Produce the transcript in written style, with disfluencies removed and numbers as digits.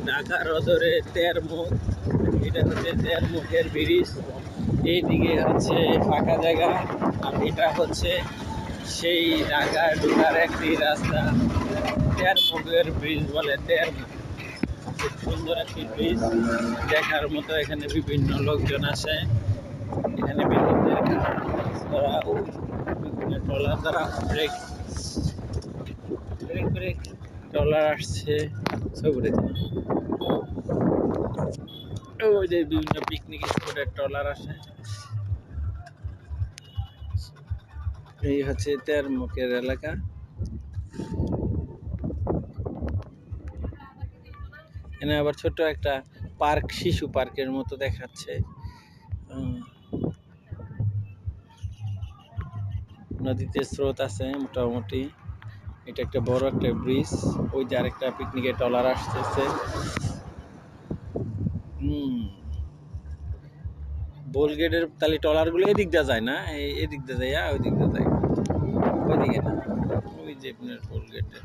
ঢাকার অদূরে তেরমুখ, এটা হচ্ছে তেরমুখের ব্রিজ। এইদিকে হচ্ছে ফাঁকা জায়গা, আর এটা হচ্ছে সেই ঢাকায় ঢোকার একটি রাস্তা। তেরমুখের ব্রিজ বলে, তেরমুখ। খুব সুন্দর একটি ব্রিজ, দেখার মতো। এখানে বিভিন্ন লোকজন আসে, এখানে বিভিন্ন ট্রলার দ্বারা ব্রেক ব্রেক ব্রেক ট্রলার আসছে সবুরে। ওই যে বিভিন্ন পিকনিক স্পটের ট্রলার আসে। এই হচ্ছে তেরমুখের এলাকা। এখানে আবার ছোট একটা পার্ক, শিশু পার্কের মতো দেখাচ্ছে। নদীতে স্রোত আছে মোটামুটি। এটা একটা বড় একটা ব্রিজ। ওই যে আরেকটা পিকনিকের ট্রলার আসতেছে। বোল গেটের তাহলে ট্রলার গুলো এদিক দিয়ে যায় না, এদিক দিয়ে যায়, ওই দিক দিয়ে যায়, ওইদিকে না, ওই যে আপনার বোল গেটের